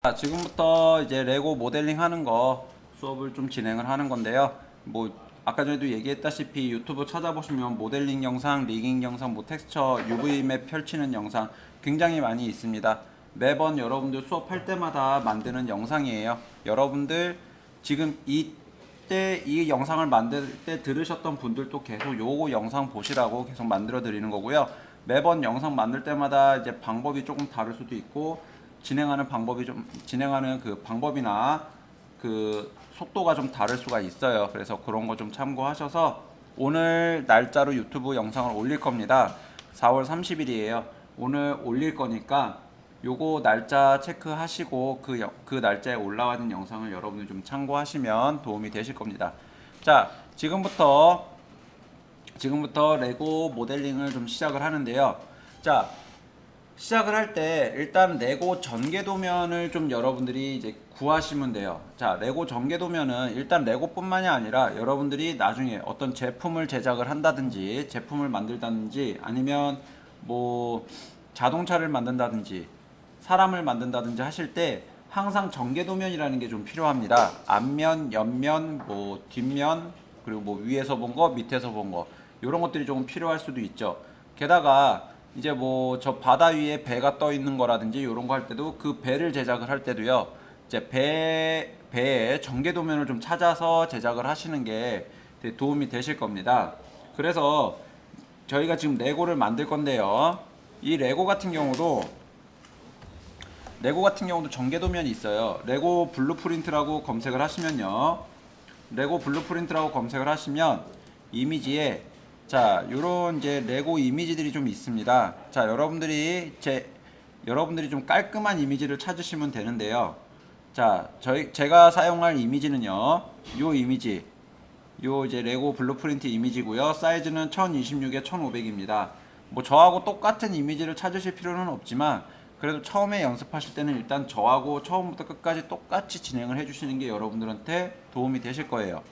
자, 지금부터 이제 레고 모델링 하는 거 수업을 좀 진행을 하는 건데요. 뭐 아까 전에도 얘기했다시피 유튜브 찾아보시면 모델링 영상, 리깅 영상, 뭐 텍스처, UV 맵 펼치는 영상 굉장히 많이 있습니다. 매번 여러분들 수업할 때마다 만드는 영상이에요. 여러분들 지금 이때 이 영상을 만들 때 들으셨던 분들도 계속 요거 영상 보시라고 계속 만들어 드리는 거고요. 매번 영상 만들 때마다 이제 방법이 조금 다를 수도 있고 진행하는 그 방법이나 그 속도가 좀 다를 수가 있어요. 그래서 그런 거 좀 참고하셔서 오늘 날짜로 유튜브 영상을 올릴 겁니다. 4월 30일이에요. 오늘 올릴 거니까 요거 날짜 체크하시고 그 날짜에 올라가는 영상을 여러분들 좀 참고하시면 도움이 되실 겁니다. 자, 지금부터 레고 모델링을 좀 시작을 하는데요. 자, 시작을 할 때 일단 레고 전개도면을 좀 여러분들이 이제 구하시면 돼요. 자, 레고 전개도면은 일단 레고뿐만이 아니라 여러분들이 나중에 어떤 제품을 제작을 한다든지 제품을 만들다든지 아니면 뭐 자동차를 만든다든지 사람을 만든다든지 하실 때 항상 전개도면이라는 게 좀 필요합니다. 앞면, 옆면, 뭐 뒷면, 그리고 뭐 위에서 본 거, 밑에서 본 거, 이런 것들이 조금 필요할 수도 있죠. 게다가 이제 뭐 저 바다 위에 배가 떠 있는 거라든지 이런 거 할 때도 그 배를 제작을 할 때도요. 이제 배의 전개 도면을 좀 찾아서 제작을 하시는 게 되게 도움이 되실 겁니다. 그래서 저희가 지금 레고를 만들 건데요. 이 레고 같은 경우도 전개 도면이 있어요. 레고 블루프린트라고 검색을 하시면요. 레고 블루프린트라고 검색을 하시면 이미지에 자, 요런 이제 레고 이미지들이 좀 있습니다. 자, 여러분들이 좀 깔끔한 이미지를 찾으시면 되는데요. 자, 제가 사용할 이미지는요. 요 이미지. 요 이제 레고 블루프린트 이미지고요. 사이즈는 1026에 1500입니다. 뭐 저하고 똑같은 이미지를 찾으실 필요는 없지만 그래도 처음에 연습하실 때는 일단 저하고 처음부터 끝까지 똑같이 진행을 해주시는 게 여러분들한테 도움이 되실 거예요.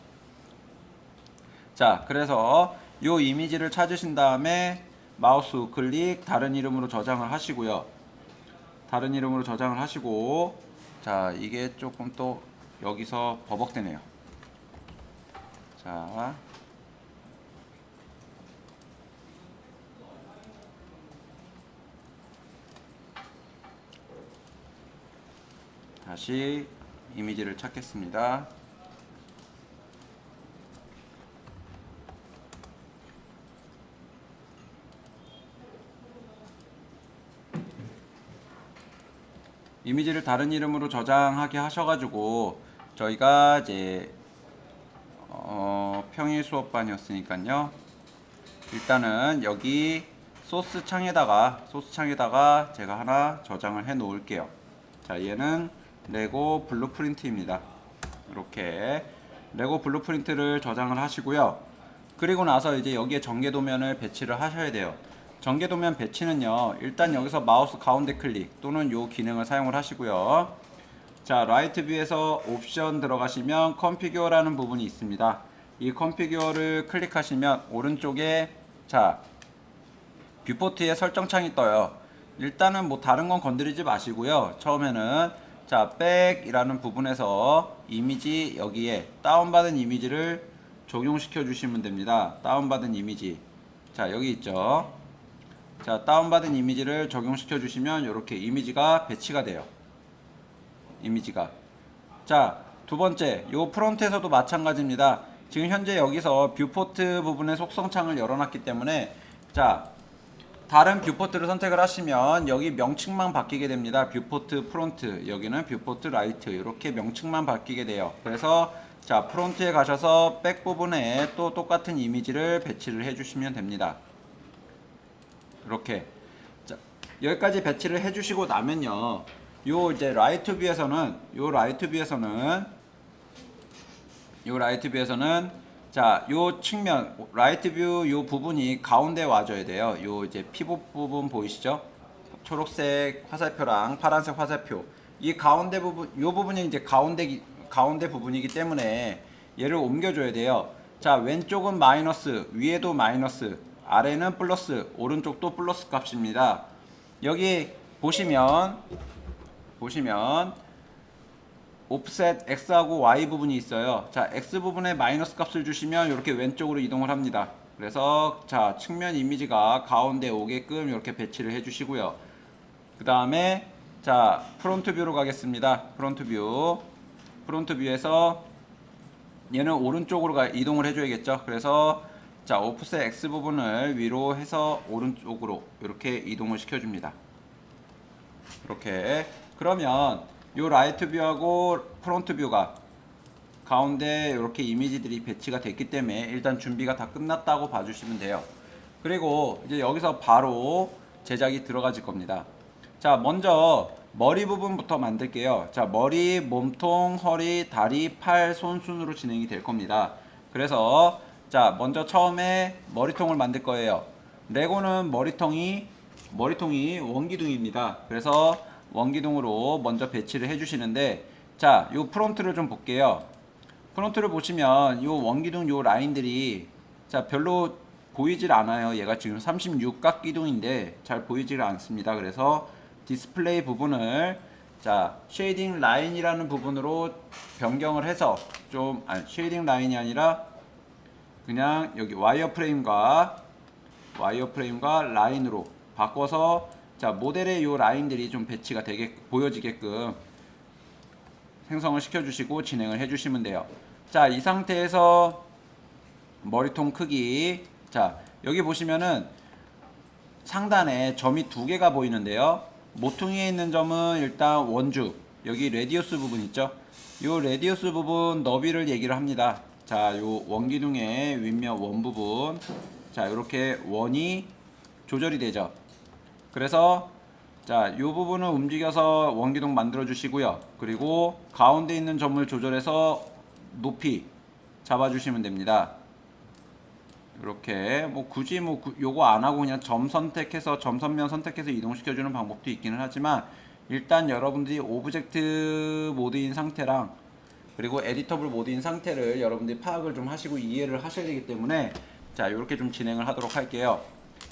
자, 그래서 이 이미지를 찾으신 다음에 마우스 우클릭 다른 이름으로 저장을 하시고요. 다른 이름으로 저장을 하시고 자, 이게 조금 또 여기서 버벅대네요. 자, 다시 이미지를 찾겠습니다. 이미지를 다른 이름으로 저장하게 하셔가지고 저희가 이제 평일 수업반이었으니까요. 일단은 여기 소스 창에다가 제가 하나 저장을 해 놓을게요. 자, 얘는 레고 블루프린트입니다. 이렇게 레고 블루프린트를 저장을 하시고요. 그리고 나서 이제 여기에 전개도면을 배치를 하셔야 돼요. 전개도면 배치는요, 일단 여기서 마우스 가운데 클릭 또는 요 기능을 사용을 하시고요. 자, 라이트 뷰에서 옵션 들어가시면 컨피규어라는 부분이 있습니다. 이 컨피규어를 클릭하시면 오른쪽에 자, 뷰포트에 설정창이 떠요. 일단은 뭐 다른 건 건드리지 마시고요. 처음에는 자, 백이라는 부분에서 이미지 여기에 다운받은 이미지를 적용시켜 주시면 됩니다. 다운받은 이미지. 자, 여기 있죠. 자, 다운받은 이미지를 적용시켜 주시면 이렇게 이미지가 배치가 돼요. 이미지가. 자, 두 번째, 요 프론트에서도 마찬가지입니다. 지금 현재 여기서 뷰포트 부분의 속성창을 열어놨기 때문에 자, 다른 뷰포트를 선택을 하시면 여기 명칭만 바뀌게 됩니다. 뷰포트 프론트, 여기는 뷰포트 라이트, 이렇게 명칭만 바뀌게 돼요. 그래서 자, 프론트에 가셔서 백 부분에 또 똑같은 이미지를 배치를 해주시면 됩니다. 이렇게. 자, 여기까지 배치를 해주시고 나면요, 요 이제 라이트 뷰에서는 자, 요 측면 라이트 뷰 요 부분이 가운데 와줘야 돼요. 요 이제 피봇 부분 보이시죠? 초록색 화살표랑 파란색 화살표. 이 가운데 부분, 요 부분이 이제 가운데 부분이기 때문에 얘를 옮겨줘야 돼요. 자, 왼쪽은 마이너스, 위에도 마이너스, 아래는 플러스, 오른쪽도 플러스 값입니다. 여기 보시면 오프셋 X하고 Y 부분이 있어요. 자, X 부분에 마이너스 값을 주시면 이렇게 왼쪽으로 이동을 합니다. 그래서 자, 측면 이미지가 가운데 오게끔 이렇게 배치를 해 주시고요. 그 다음에 자, 프론트 뷰로 가겠습니다. 프론트 뷰. 프론트 뷰에서 얘는 오른쪽으로 이동을 해줘야겠죠. 그래서 자, 오프셋 X 부분을 위로 해서 오른쪽으로 이렇게 이동을 시켜줍니다. 이렇게. 그러면 요 라이트 뷰하고 프론트 뷰가 가운데 이렇게 이미지들이 배치가 됐기 때문에 일단 준비가 다 끝났다고 봐주시면 돼요. 그리고 이제 여기서 바로 제작이 들어가질 겁니다. 자, 먼저 머리 부분부터 만들게요. 자, 머리, 몸통, 허리, 다리, 팔, 손 순으로 진행이 될 겁니다. 그래서 자, 먼저 처음에 머리통을 만들 거예요. 레고는 머리통이 원기둥입니다. 그래서 원기둥으로 먼저 배치를 해주시는데, 자, 요 프론트를 좀 볼게요. 프론트를 보시면 요 원기둥 요 라인들이 자, 별로 보이질 않아요. 얘가 지금 36각 기둥인데 잘 보이질 않습니다. 그래서 디스플레이 부분을 자, 쉐이딩 라인이라는 부분으로 변경을 해서 좀 쉐이딩 라인이 아니라 그냥 여기 와이어프레임과 라인으로 바꿔서 자, 모델의 요 라인들이 좀 배치가 되게 보여지게끔 생성을 시켜주시고 진행을 해주시면 돼요. 자, 이 상태에서 머리통 크기, 자, 여기 보시면은 상단에 점이 두 개가 보이는데요. 모퉁이에 있는 점은 일단 원주, 여기 레디우스 부분 있죠. 요 레디우스 부분 너비를 얘기를 합니다. 자, 요 원기둥의 윗면 원 부분, 자, 이렇게 원이 조절이 되죠. 그래서 자, 이 부분을 움직여서 원기둥 만들어 주시고요. 그리고 가운데 있는 점을 조절해서 높이 잡아 주시면 됩니다. 이렇게 뭐 굳이 뭐 요거 안 하고 그냥 점 선택해서 점선면 선택해서 이동시켜 주는 방법도 있기는 하지만 일단 여러분들이 오브젝트 모드인 상태랑 그리고 에디터블 모드인 상태를 여러분들이 파악을 좀 하시고 이해를 하셔야 되기 때문에 자, 이렇게 좀 진행을 하도록 할게요.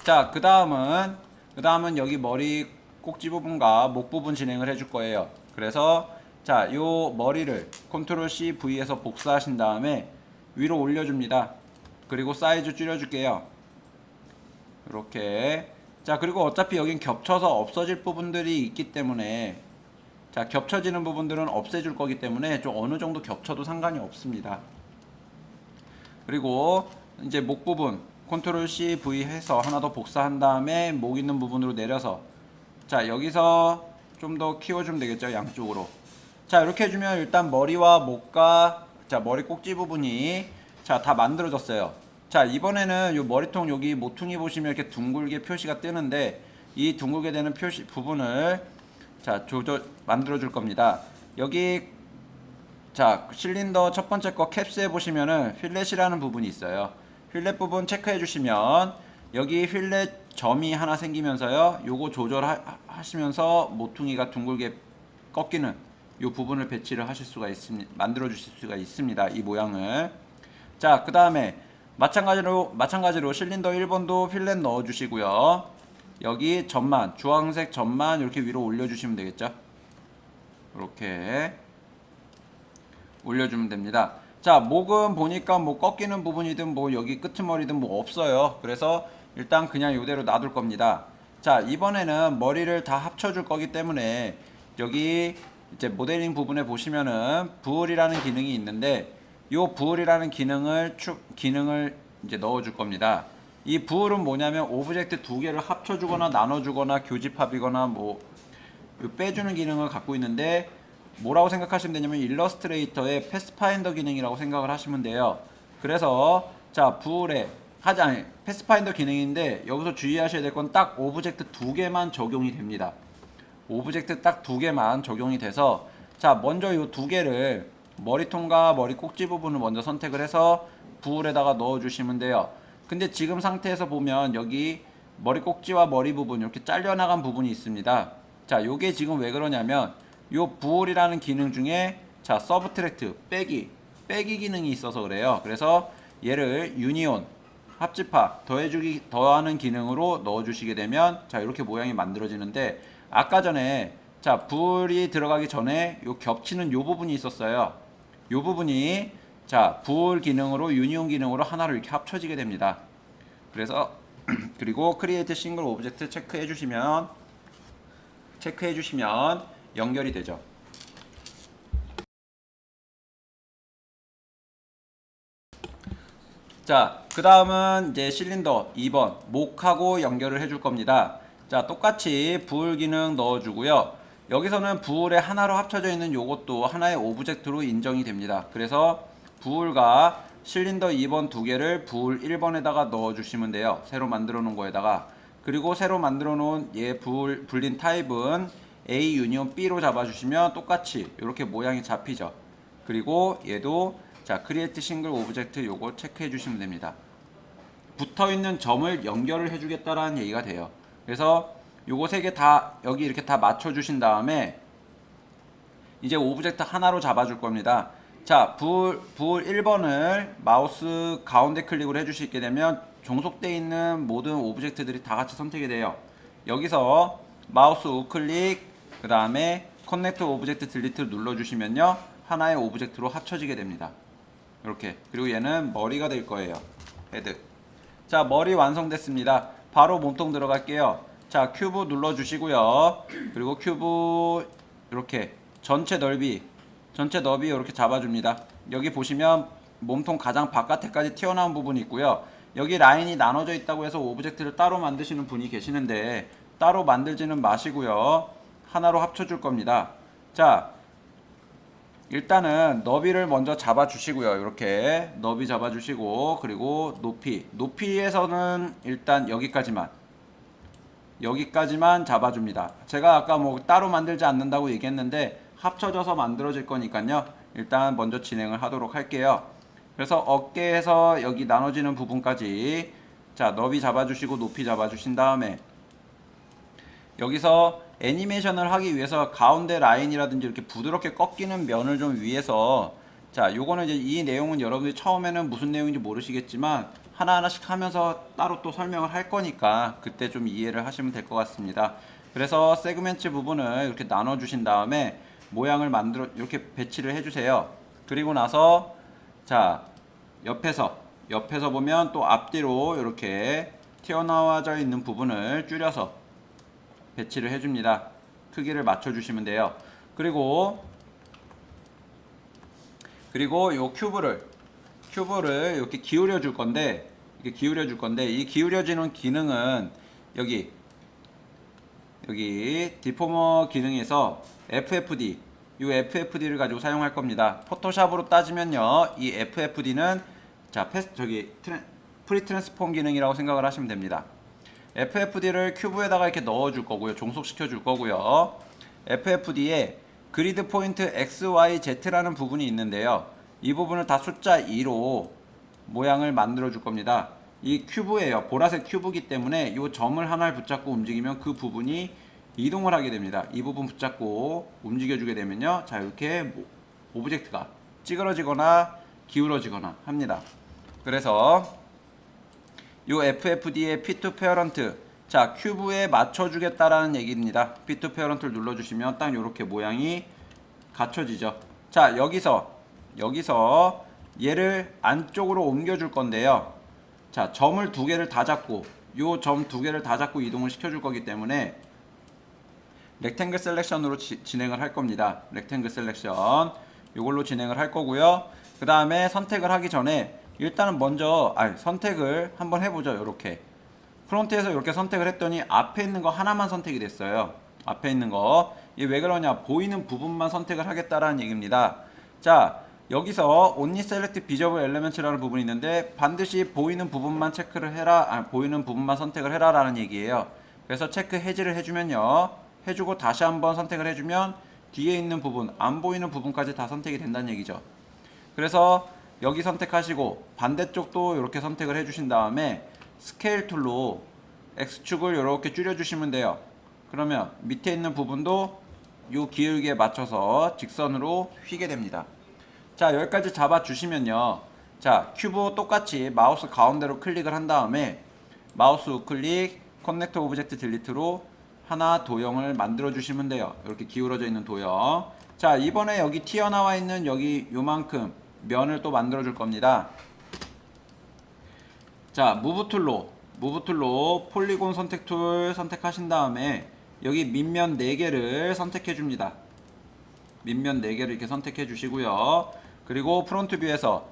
자, 그 다음은 여기 머리 꼭지 부분과 목 부분 진행을 해줄 거예요. 그래서 자, 요 머리를 컨트롤 C V에서 복사하신 다음에 위로 올려줍니다. 그리고 사이즈 줄여줄게요. 이렇게. 자, 그리고 어차피 여긴 겹쳐서 없어질 부분들이 있기 때문에 자, 겹쳐지는 부분들은 없애줄 거기 때문에 좀 어느 정도 겹쳐도 상관이 없습니다. 그리고 이제 목 부분 컨트롤 C V 해서 하나 더 복사한 다음에 목 있는 부분으로 내려서 자, 여기서 좀 더 키워주면 되겠죠. 양쪽으로. 자, 이렇게 해주면 일단 머리와 목과 자, 머리 꼭지 부분이 자, 다 만들어졌어요. 자, 이번에는 요 머리통 여기 모퉁이 보시면 이렇게 둥글게 표시가 뜨는데 이 둥글게 되는 표시 부분을 자, 만들어 줄 겁니다. 여기 자, 실린더 첫 번째 거 캡스에 보시면은 필렛이라는 부분이 있어요. 필렛 부분 체크해 주시면 여기 필렛 점이 하나 생기면서요. 요거 조절하시면서 모퉁이가 둥글게 꺾이는 요 부분을 배치를 하실 수가 있습니다. 만들어 주실 수가 있습니다. 이 모양을. 자, 그 다음에 마찬가지로 실린더 1번도 필렛 넣어 주시고요. 여기 점만, 주황색 점만 이렇게 위로 올려주시면 되겠죠. 이렇게 올려주면 됩니다. 자, 목은 보니까 뭐 꺾이는 부분이든 뭐 여기 끄트머리든 뭐 없어요. 그래서 일단 그냥 이대로 놔둘 겁니다. 자, 이번에는 머리를 다 합쳐줄 거기 때문에 여기 이제 모델링 부분에 보시면은 부을이라는 기능이 있는데 이 부을이라는 기능을 이제 넣어줄 겁니다. 이 부을은 뭐냐면 오브젝트 두 개를 합쳐주거나 나눠주거나 교집합이거나 뭐 빼주는 기능을 갖고 있는데 뭐라고 생각하시면 되냐면 일러스트레이터의 패스파인더 기능이라고 생각을 하시면 돼요. 그래서 자, 부을에 패스파인더 기능인데 여기서 주의하셔야 될 건 딱 오브젝트 두 개만 적용이 됩니다. 오브젝트 딱 두 개만 적용이 돼서 자, 먼저 이 두 개를 머리통과 머리 꼭지 부분을 먼저 선택을 해서 부을에다가 넣어 주시면 돼요. 근데 지금 상태에서 보면 여기 머리 꼭지와 머리 부분 이렇게 잘려나간 부분이 있습니다. 자, 요게 지금 왜 그러냐면 요 부을이라는 기능 중에 자, 서브트랙트 빼기 기능이 있어서 그래요. 그래서 얘를 유니온 합집합 더하는 기능으로 넣어 주시게 되면 자, 이렇게 모양이 만들어지는데 아까 전에 자, 불이 들어가기 전에 요 겹치는 요 부분이 있었어요. 요 부분이 자, 불 기능으로 유니온 기능으로 하나로 이렇게 합쳐지게 됩니다. 그래서 그리고 크리에이트 싱글 오브젝트 체크해 주시면 연결이 되죠. 자, 그 다음은 이제 실린더 2번 목하고 연결을 해줄 겁니다. 자, 똑같이 불 기능 넣어주고요. 여기서는 불에 하나로 합쳐져 있는 요것도 하나의 오브젝트로 인정이 됩니다. 그래서 불과 실린더 2번 두 개를 불 1번에다가 넣어주시면 돼요. 새로 만들어 놓은 거에다가. 그리고 새로 만들어 놓은 얘 불린 타입은 A 유니온 B로 잡아주시면 똑같이 이렇게 모양이 잡히죠. 그리고 얘도 자, 크리에이트 싱글 오브젝트 요거 체크해 주시면 됩니다. 붙어 있는 점을 연결을 해 주겠다라는 얘기가 돼요. 그래서 요거 세 개 다 여기 이렇게 다 맞춰 주신 다음에 이제 오브젝트 하나로 잡아 줄 겁니다. 자, 불 1번을 마우스 가운데 클릭을 해 주시게 되면 종속되어 있는 모든 오브젝트들이 다 같이 선택이 돼요. 여기서 마우스 우클릭 그 다음에 커넥트 오브젝트 딜리트를 눌러 주시면요 하나의 오브젝트로 합쳐지게 됩니다. 이렇게. 그리고 얘는 머리가 될 거예요. 헤드. 자, 머리 완성됐습니다. 바로 몸통 들어갈게요. 자, 큐브 눌러 주시고요. 그리고 큐브 이렇게 전체 넓이 이렇게 잡아줍니다. 여기 보시면 몸통 가장 바깥에까지 튀어나온 부분이 있고요. 여기 라인이 나눠져 있다고 해서 오브젝트를 따로 만드시는 분이 계시는데 따로 만들지는 마시고요. 하나로 합쳐줄 겁니다. 자, 일단은 너비를 먼저 잡아주시고요. 이렇게 너비 잡아주시고 그리고 높이에서는 일단 여기까지만 잡아줍니다. 제가 아까 뭐 따로 만들지 않는다고 얘기했는데 합쳐져서 만들어질 거니까요. 일단 먼저 진행을 하도록 할게요. 그래서 어깨에서 여기 나눠지는 부분까지 자, 너비 잡아주시고 높이 잡아주신 다음에 여기서 애니메이션을 하기 위해서 가운데 라인이라든지 이렇게 부드럽게 꺾이는 면을 좀 위해서 자, 요거는 이제 이 내용은 여러분들이 처음에는 무슨 내용인지 모르시겠지만 하나하나씩 하면서 따로 또 설명을 할 거니까 그때 좀 이해를 하시면 될 것 같습니다. 그래서 세그멘트 부분을 이렇게 나눠 주신 다음에 모양을 만들어 이렇게 배치를 해 주세요. 그리고 나서 자, 옆에서 보면 또 앞뒤로 이렇게 튀어나와져 있는 부분을 줄여서 배치를 해줍니다. 크기를 맞춰주시면 돼요. 그리고 요 큐브를 이렇게 기울여 줄 건데 이 기울여지는 기능은 여기 디포머 기능에서 FFD 이 FFD를 가지고 사용할 겁니다. 포토샵으로 따지면요 이 FFD는 자 프리 트랜스폼 기능이라고 생각을 하시면 됩니다. FFD를 큐브에다가 이렇게 넣어줄 거고요. 종속시켜 줄 거고요. FFD에 그리드 포인트 X, Y, Z라는 부분이 있는데요. 이 부분을 다 숫자 2로 모양을 만들어 줄 겁니다. 이 큐브예요. 보라색 큐브이기 때문에 이 점을 하나를 붙잡고 움직이면 그 부분이 이동을 하게 됩니다. 이 부분 붙잡고 움직여 주게 되면요. 자, 이렇게 오브젝트가 찌그러지거나 기울어지거나 합니다. 그래서 요 FFD의 P2 페어런트 자, 큐브에 맞춰주겠다라는 얘기입니다. P2 페어런트를 눌러주시면 딱 요렇게 모양이 갖춰지죠. 자, 여기서 얘를 안쪽으로 옮겨줄 건데요. 자, 점을 두 개를 다 잡고 요 점 두 개를 다 잡고 이동을 시켜줄 거기 때문에 렉탱글 셀렉션으로 진행을 할 겁니다. 렉탱글 셀렉션 요걸로 진행을 할 거고요. 그 다음에 선택을 하기 전에 일단은 먼저 선택을 한번 해보죠. 이렇게 프론트에서 이렇게 선택을 했더니 앞에 있는 거 하나만 선택이 됐어요. 앞에 있는 거 이게 왜 그러냐, 보이는 부분만 선택을 하겠다라는 얘기입니다. 자, 여기서 only select visible elements라는 부분이 있는데 반드시 보이는 부분만 체크를 해라, 보이는 부분만 선택을 해라 라는 얘기예요. 그래서 체크 해지를 해주면요, 해주고 다시 한번 선택을 해주면 뒤에 있는 부분, 안 보이는 부분까지 다 선택이 된다는 얘기죠. 그래서 여기 선택하시고 반대쪽도 이렇게 선택을 해주신 다음에 스케일 툴로 X축을 이렇게 줄여주시면 돼요. 그러면 밑에 있는 부분도 이 기울기에 맞춰서 직선으로 휘게 됩니다. 자, 여기까지 잡아주시면요. 자, 큐브 똑같이 마우스 가운데로 클릭을 한 다음에 마우스 우클릭 커넥터 오브젝트 딜리트로 하나 도형을 만들어 주시면 돼요. 이렇게 기울어져 있는 도형. 자, 이번에 여기 튀어나와 있는 여기 요만큼 면을 또 만들어 줄 겁니다. 자, 무브 툴로 폴리곤 선택 툴 선택하신 다음에 여기 밑면 4개를 선택해 줍니다. 밑면 4개를 이렇게 선택해 주시고요. 그리고 프론트 뷰에서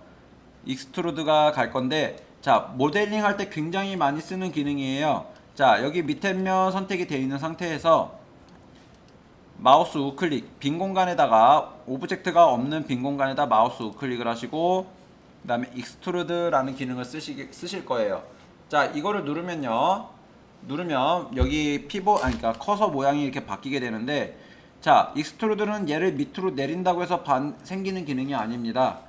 익스트루드가 갈 건데, 자, 모델링 할 때 굉장히 많이 쓰는 기능이에요. 자, 여기 밑에 면 선택이 되어 있는 상태에서 마우스 우클릭, 빈 공간에다가 오브젝트가 없는 빈 공간에다 마우스 우클릭을 하시고 그 다음에 익스트루드라는 기능을 쓰실 거예요. 자, 이거를 누르면 여기 그러니까 커서 모양이 이렇게 바뀌게 되는데, 자, 익스트루드는 얘를 밑으로 내린다고 해서 생기는 기능이 아닙니다.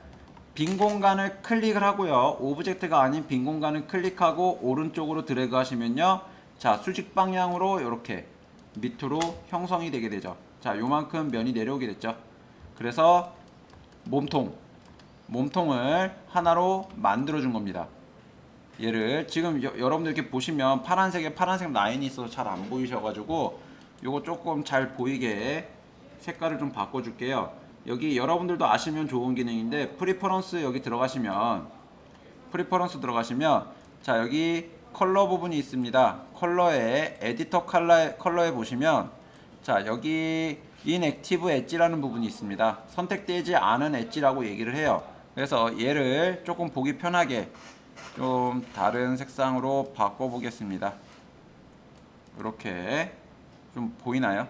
빈 공간을 클릭을 하고요. 오브젝트가 아닌 빈 공간을 클릭하고 오른쪽으로 드래그 하시면요. 자, 수직 방향으로 이렇게 밑으로 형성이 되게 되죠. 자, 요만큼 면이 내려오게 됐죠. 그래서 몸통을 하나로 만들어 준 겁니다. 얘를 지금 여러분들 이렇게 보시면 파란색 라인이 있어서 잘 안 보이셔가지고 요거 조금 잘 보이게 색깔을 좀 바꿔줄게요. 여기 여러분들도 아시면 좋은 기능인데 프리퍼런스 여기 들어가시면 자, 여기 컬러 부분이 있습니다. 컬러에 에디터 컬러에 보시면 자, 여기 inactive 엣지라는 부분이 있습니다. 선택되지 않은 엣지라고 얘기를 해요. 그래서 얘를 조금 보기 편하게 좀 다른 색상으로 바꿔 보겠습니다. 이렇게 좀 보이나요?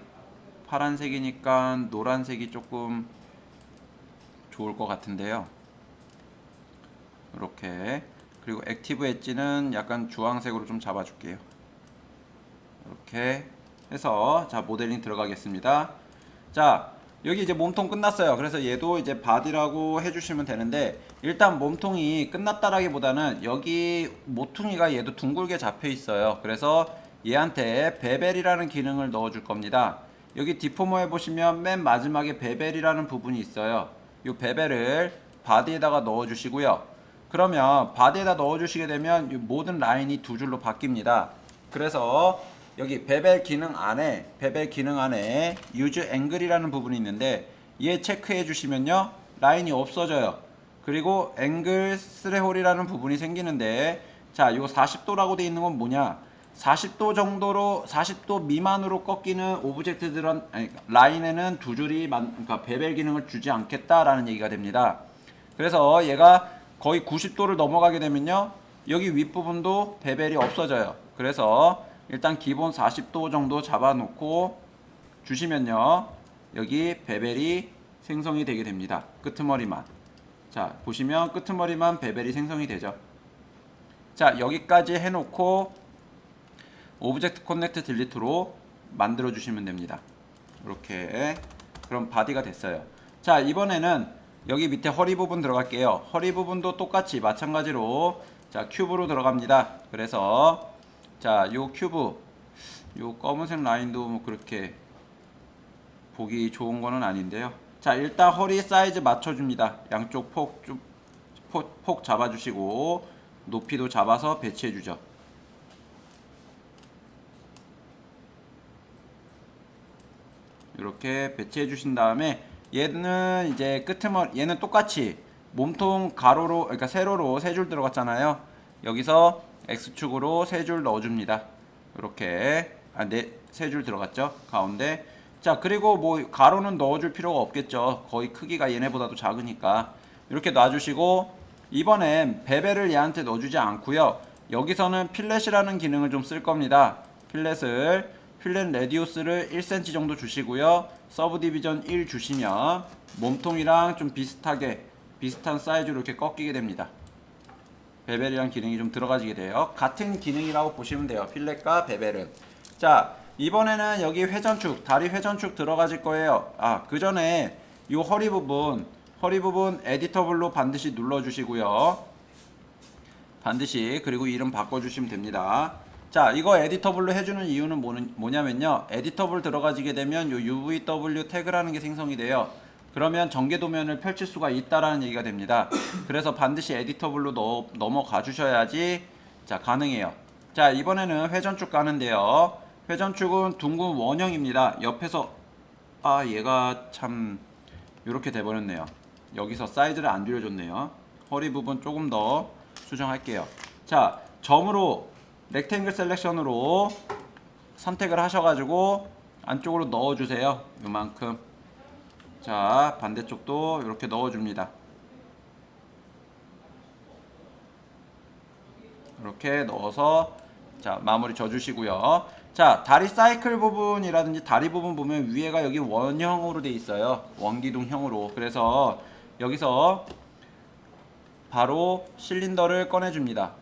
파란색이니까 노란색이 조금 좋을 것 같은데요. 이렇게. 그리고 액티브 엣지는 약간 주황색으로 좀 잡아줄게요. 이렇게 해서 자, 모델링 들어가겠습니다. 자, 여기 이제 몸통 끝났어요. 그래서 얘도 이제 바디라고 해주시면 되는데, 일단 몸통이 끝났다라기보다는 여기 모퉁이가 얘도 둥글게 잡혀 있어요. 그래서 얘한테 베벨이라는 기능을 넣어줄 겁니다. 여기 디포머에 보시면 맨 마지막에 베벨이라는 부분이 있어요. 이 베벨을 바디에다가 넣어주시고요. 그러면 바디에다 넣어주시게 되면 이 모든 라인이 두 줄로 바뀝니다. 그래서 여기 베벨 기능 안에 Use Angle이라는 부분이 있는데 얘 체크해 주시면요, 라인이 없어져요. 그리고 앵글 스레홀이라는 부분이 생기는데, 자, 이거 40도라고 되어 있는 건 뭐냐? 40도 미만으로 꺾이는 오브젝트들은, 아니, 라인에는 두 줄이 그러니까 베벨 기능을 주지 않겠다라는 얘기가 됩니다. 그래서 얘가 거의 90도를 넘어가게 되면요, 여기 윗부분도 베벨이 없어져요. 그래서 일단 기본 40도 정도 잡아놓고 주시면요, 여기 베벨이 생성이 되게 됩니다. 끄트머리만. 자, 보시면 끄트머리만 베벨이 생성이 되죠. 자, 여기까지 해놓고 오브젝트 커넥트 딜리트로 만들어 주시면 됩니다. 이렇게. 그럼 바디가 됐어요. 자, 이번에는 여기 밑에 허리 부분 들어갈게요. 허리 부분도 똑같이 마찬가지로 자, 큐브로 들어갑니다. 그래서 자, 요 큐브, 요 검은색 라인도 뭐 그렇게 보기 좋은 거는 아닌데요. 자, 일단 허리 사이즈 맞춰줍니다. 양쪽 폭 잡아주시고 높이도 잡아서 배치해주죠. 이렇게 배치해 주신 다음에 얘는 이제 얘는 똑같이 몸통 가로로, 그러니까 세로로 3줄 들어갔잖아요. 여기서 X축으로 3줄 넣어줍니다. 이렇게 3줄 들어갔죠, 가운데. 자, 그리고 뭐 가로는 넣어줄 필요가 없겠죠. 거의 크기가 얘네보다도 작으니까. 이렇게 놔주시고, 이번엔 베벨을 얘한테 넣어주지 않고요, 여기서는 필렛이라는 기능을 좀 쓸 겁니다. 필렛 레디우스를 1cm 정도 주시고요, 서브 디비전 1 주시면 몸통이랑 좀 비슷한 사이즈로 이렇게 꺾이게 됩니다. 베벨이란 기능이 좀 들어가지게 돼요. 같은 기능이라고 보시면 돼요, 필렛과 베벨은. 자, 이번에는 여기 다리 회전축 들어가질 거예요. 그 전에 이 허리 부분 에디터블로 반드시 눌러주시고요. 그리고 이름 바꿔주시면 됩니다. 자, 이거 에디터블로 해주는 이유는 뭐냐면요, 에디터블 들어가지게 되면 요 UVW 태그라는 게 생성이 돼요. 그러면 전개 도면을 펼칠 수가 있다라는 얘기가 됩니다. 그래서 반드시 에디터블로 넘어가 주셔야지 자, 가능해요. 자, 이번에는 회전축 가는데요, 회전축은 둥근 원형입니다. 옆에서 얘가 참 이렇게 돼버렸네요. 여기서 사이즈를 안 줄여줬네요. 허리 부분 조금 더 수정할게요. 자, 점으로 렉탱글 셀렉션으로 선택을 하셔가지고 안쪽으로 넣어주세요. 요만큼. 자, 반대쪽도 이렇게 넣어줍니다. 이렇게 넣어서 자, 마무리 져주시고요. 자, 다리 사이클 부분이라든지 다리 부분 보면 위에가 여기 원형으로 돼 있어요. 원기둥형으로. 그래서 여기서 바로 실린더를 꺼내줍니다.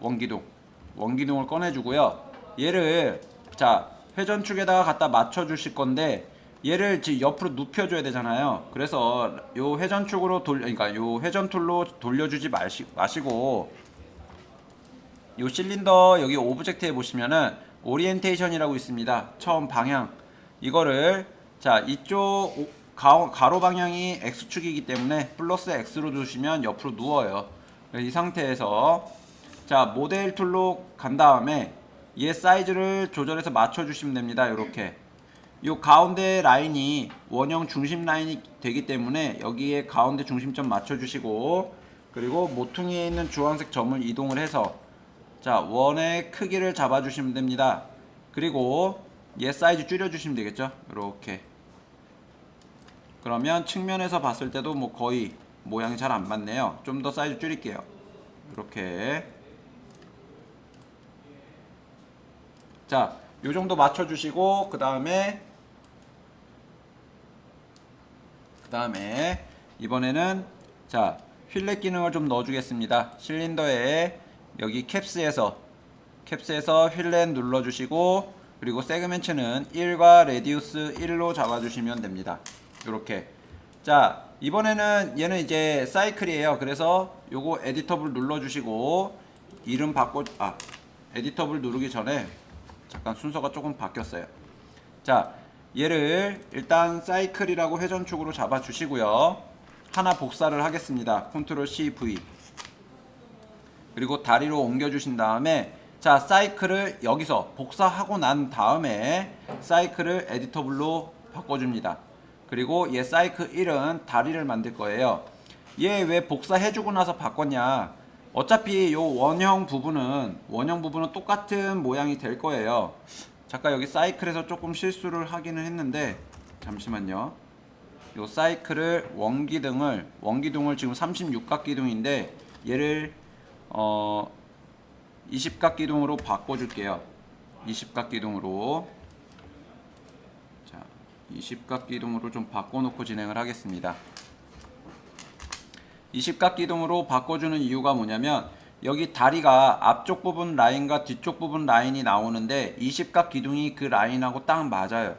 원기둥을 꺼내주고요. 얘를 자, 회전축에다가 갖다 맞춰주실 건데 얘를 지금 옆으로 눕혀줘야 되잖아요. 그래서 요 회전축으로 그러니까 요 회전툴로 돌려주지 마시고 요 실린더 여기 오브젝트에 보시면은 오리엔테이션이라고 있습니다. 처음 방향 이거를 자, 이쪽 가로 방향이 X축이기 때문에 플러스 X로 두시면 옆으로 누워요. 이 상태에서 자, 모델 툴로 간 다음에 얘 사이즈를 조절해서 맞춰주시면 됩니다. 이렇게 요 가운데 라인이 원형 중심 라인이 되기 때문에 여기에 가운데 중심점 맞춰주시고, 그리고 모퉁이에 있는 주황색 점을 이동을 해서 자, 원의 크기를 잡아주시면 됩니다. 그리고 얘 사이즈 줄여주시면 되겠죠. 이렇게. 그러면 측면에서 봤을 때도 뭐 거의 모양이 잘 안 맞네요. 좀 더 사이즈 줄일게요. 이렇게. 자, 요 정도 맞춰주시고 그 다음에 이번에는 자, 휠렛 기능을 좀 넣어주겠습니다. 실린더에 여기 캡스에서 휠렛 눌러주시고, 그리고 세그멘트는 1과 레디우스 1로 잡아주시면 됩니다. 이렇게. 자, 이번에는 얘는 이제 사이클이에요. 그래서 요거 에디터블 눌러주시고 이름 에디터블 누르기 전에 잠깐 순서가 조금 바뀌었어요. 자, 얘를 일단 사이클이라고 회전축으로 잡아주시고요. 하나 복사를 하겠습니다. 컨트롤 C, V. 그리고 다리로 옮겨주신 다음에 자, 사이클을 여기서 복사하고 난 다음에 사이클을 에디터블로 바꿔줍니다. 그리고 얘 사이클 1은 다리를 만들 거예요. 얘 왜 복사해주고 나서 바꿨냐? 어차피 요 원형 부분은 똑같은 모양이 될 거예요. 잠깐 여기 사이클에서 조금 실수를 하기는 했는데 잠시만요. 요 사이클을 원기둥을 지금 36각 기둥인데 얘를 20각 기둥으로 바꿔줄게요. 20각 기둥으로. 자, 20각 기둥으로 좀 바꿔놓고 진행을 하겠습니다. 20각 기둥으로 바꿔주는 이유가 뭐냐면 여기 다리가 앞쪽 부분 라인과 뒤쪽 부분 라인이 나오는데 20각 기둥이 그 라인하고 딱 맞아요.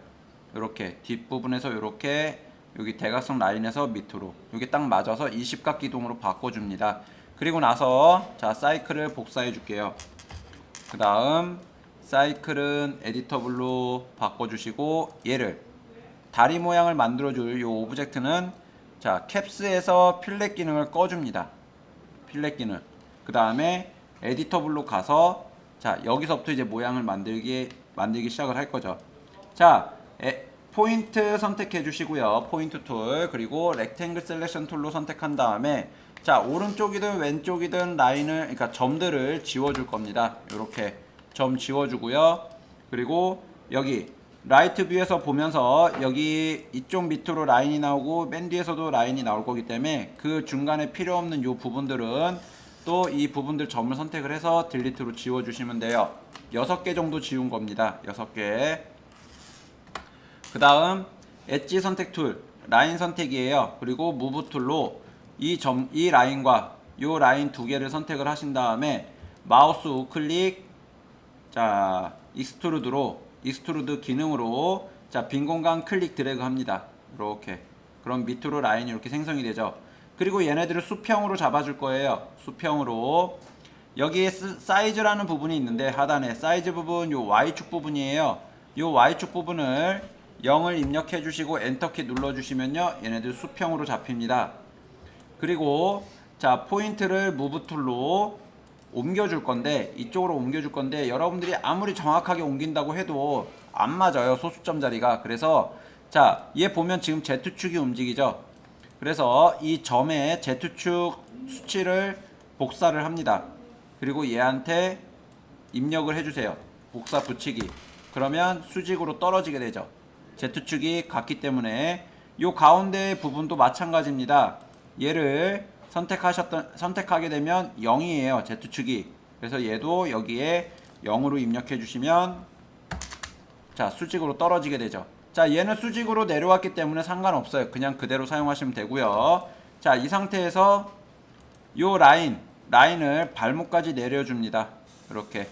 이렇게 뒷부분에서 이렇게 여기 대각선 라인에서 밑으로 이게 딱 맞아서 20각 기둥으로 바꿔줍니다. 그리고 나서 자, 사이클을 복사해 줄게요. 그 다음 사이클은 에디터블로 바꿔주시고 얘를 다리 모양을 만들어줄 이 오브젝트는 자, 캡스에서 필렛 기능을 꺼줍니다. 필렛 기능. 그 다음에 에디터블로 가서 자, 여기서부터 이제 모양을 만들기 시작을 할 거죠. 자, 포인트 선택해 주시고요. 포인트 툴, 그리고 렉탱글 셀렉션 툴로 선택한 다음에 자, 오른쪽이든 왼쪽이든 라인을, 그러니까 점들을 지워줄 겁니다. 이렇게 점 지워주고요. 그리고 여기 라이트 뷰에서 보면서 여기 이쪽 밑으로 라인이 나오고 맨 뒤에서도 라인이 나올 거기 때문에 그 중간에 필요 없는 요 부분들은 또 이 부분들 점을 선택을 해서 딜리트로 지워주시면 돼요. 6개 정도 지운 겁니다. 6개. 그 다음 엣지 선택 툴, 라인 선택이에요. 그리고 무브 툴로 이 라인과 요 라인 두 개를 선택을 하신 다음에 마우스 우클릭, 자, 익스트루드 기능으로 자, 빈 공간 클릭 드래그 합니다. 이렇게. 그럼 밑으로 라인이 이렇게 생성이 되죠. 그리고 얘네들을 수평으로 잡아줄 거예요. 수평으로. 여기에 사이즈라는 부분이 있는데 하단에 사이즈 부분 요 Y축 부분이에요. 요 Y축 부분을 0을 입력해 주시고 엔터키 눌러 주시면요, 얘네들 수평으로 잡힙니다. 그리고 자, 포인트를 무브 툴로 옮겨줄 건데, 이쪽으로 옮겨줄 건데 여러분들이 아무리 정확하게 옮긴다고 해도 안 맞아요. 소수점 자리가. 그래서 자, 얘 보면 지금 Z축이 움직이죠. 그래서 이 점에 Z축 수치를 복사를 합니다. 그리고 얘한테 입력을 해주세요. 복사 붙이기. 그러면 수직으로 떨어지게 되죠. Z축이 같기 때문에 요 가운데 부분도 마찬가지입니다. 얘를 선택하게 되면 0이에요. Z축이. 그래서 얘도 여기에 0으로 입력해 주시면 자, 수직으로 떨어지게 되죠. 자, 얘는 수직으로 내려왔기 때문에 상관없어요. 그냥 그대로 사용하시면 되고요. 자, 이 상태에서 요 라인을 발목까지 내려줍니다. 이렇게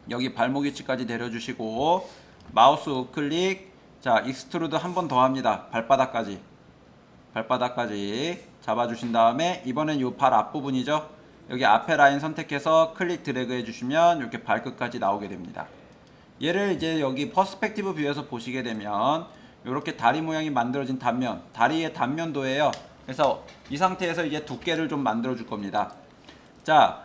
여기 발목 위치까지 내려주시고 마우스 우클릭, 자, 익스트루드 한 번 더 합니다. 발바닥까지 잡아주신 다음에 이번엔 요 발 앞부분이죠. 여기 앞에 라인 선택해서 클릭 드래그 해주시면 이렇게 발끝까지 나오게 됩니다. 얘를 이제 여기 퍼스펙티브 뷰에서 보시게 되면 이렇게 다리 모양이 만들어진 단면, 다리의 단면도예요. 그래서 이 상태에서 이제 두께를 좀 만들어 줄 겁니다. 자,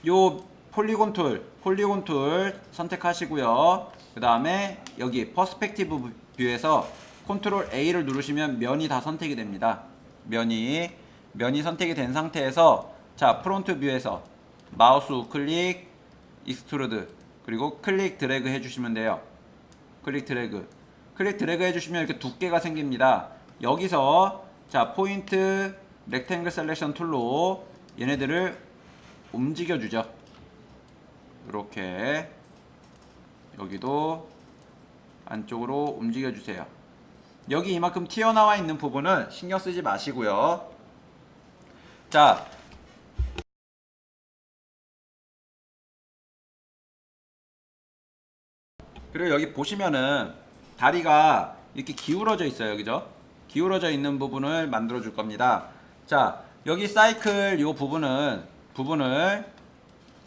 요 폴리곤 툴 선택하시고요. 그 다음에 여기 퍼스펙티브 뷰에서 컨트롤 A를 누르시면 면이 다 선택이 됩니다. 면이 선택이 된 상태에서 자, 프론트 뷰에서 마우스 우클릭, 익스트루드, 그리고 클릭 드래그 해주시면 돼요. 클릭 드래그 해주시면 이렇게 두께가 생깁니다. 여기서 자, 포인트 렉탱글 셀렉션 툴로 얘네들을 움직여주죠. 이렇게 여기도 안쪽으로 움직여주세요. 여기 이만큼 튀어나와 있는 부분은 신경 쓰지 마시고요. 자, 그리고 여기 보시면은 다리가 이렇게 기울어져 있어요. 그죠? 기울어져 있는 부분을 만들어 줄 겁니다. 자, 여기 사이클 요 부분을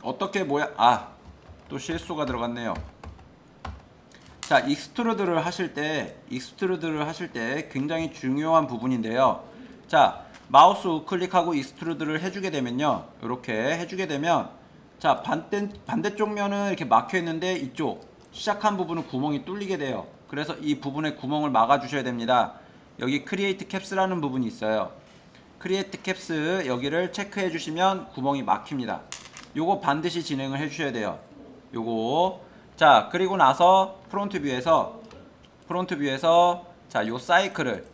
어떻게 또 실수가 들어갔네요. 자, 익스트루드를 하실 때 굉장히 중요한 부분인데요. 자, 마우스 우클릭하고 익스트루드를 해주게 되면요. 이렇게 해주게 되면 자, 반대쪽 면은 이렇게 막혀 있는데 이쪽 시작한 부분은 구멍이 뚫리게 돼요. 그래서 이 부분에 구멍을 막아 주셔야 됩니다. 여기 크리에이트 캡스라는 부분이 있어요. 크리에이트 캡스 여기를 체크해 주시면 구멍이 막힙니다. 요거 반드시 진행을 해 주셔야 돼요. 요거. 자, 그리고 나서 프론트 뷰에서 자, 요 사이클을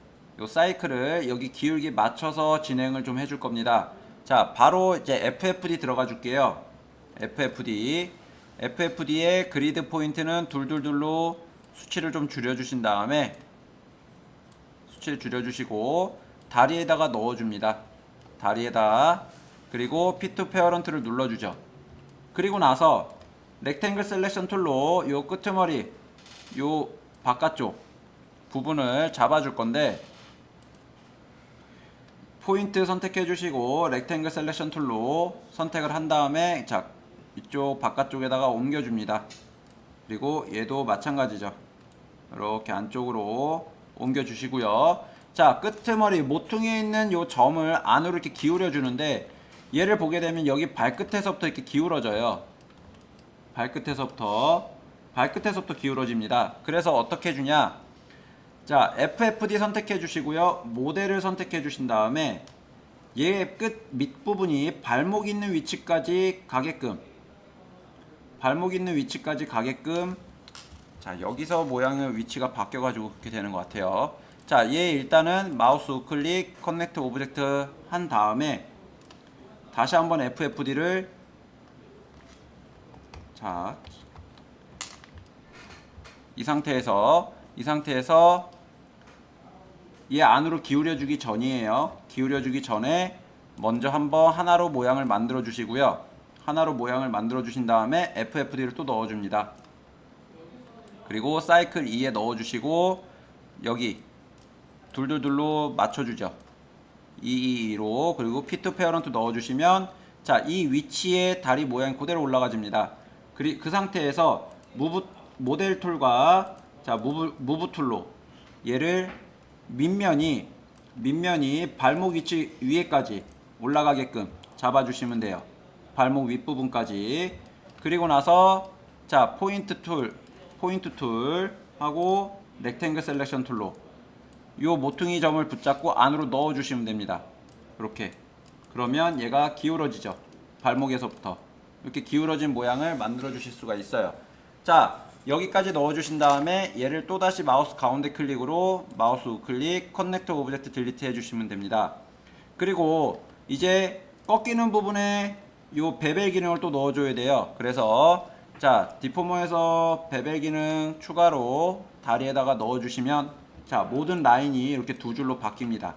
여기 기울기 맞춰서 진행을 좀 해줄 겁니다. 자, 바로 이제 FFD 들어가 줄게요. FFD의 그리드 포인트는 둘둘둘로 수치를 좀 줄여주신 다음에 수치를 줄여주시고 다리에다가 넣어줍니다. 그리고 피트 페어런트를 눌러주죠. 그리고 나서 렉탱글 셀렉션 툴로 요 끄트머리 요 바깥쪽 부분을 잡아줄 건데 포인트 선택해 주시고 렉탱글 셀렉션 툴로 선택을 한 다음에 자, 이쪽 바깥쪽에다가 옮겨줍니다. 그리고 얘도 마찬가지죠. 이렇게 안쪽으로 옮겨주시고요. 자, 끄트머리 모퉁이에 있는 요 점을 안으로 이렇게 기울여 주는데 얘를 보게 되면 여기 발끝에서부터 이렇게 기울어져요. 발끝에서부터 기울어집니다. 그래서 어떻게 해주냐? 자, FFD 선택해 주시고요. 모델을 선택해 주신 다음에 얘 끝 밑부분이 발목 있는 위치까지 가게끔 자, 여기서 모양의 위치가 바뀌어가지고 그렇게 되는 것 같아요. 자, 얘 일단은 마우스 우클릭 커넥트 오브젝트 한 다음에 다시 한번 FFD를 자, 이 상태에서 얘 안으로 기울여주기 전이에요. 기울여주기 전에 먼저 한번 하나로 모양을 만들어 주시고요. 하나로 모양을 만들어 주신 다음에 FFD를 또 넣어줍니다. 그리고 사이클 2에 넣어주시고 여기 둘둘둘로 맞춰주죠. 2로 그리고 피트 페어런트 넣어주시면 자, 이 위치에 다리 모양이 그대로 올라가집니다. 그 상태에서 모델 툴과 자, 무브 툴로 얘를 밑면이 발목 위치 위에까지 올라가게끔 잡아주시면 돼요. 발목 윗부분까지. 그리고 나서 자, 포인트 툴 포인트 툴 하고 렉탱글 셀렉션 툴로 요 모퉁이 점을 붙잡고 안으로 넣어 주시면 됩니다. 이렇게. 그러면 얘가 기울어지죠. 발목에서부터 이렇게 기울어진 모양을 만들어 주실 수가 있어요. 자, 여기까지 넣어 주신 다음에 얘를 또다시 마우스 가운데 클릭으로 마우스 우클릭 커넥터 오브젝트 딜리트 해 주시면 됩니다. 그리고 이제 꺾이는 부분에 요 베벨 기능을 또 넣어 줘야 돼요. 그래서 자, 디포머에서 베벨 기능 추가로 다리에다가 넣어 주시면 자, 모든 라인이 이렇게 두 줄로 바뀝니다.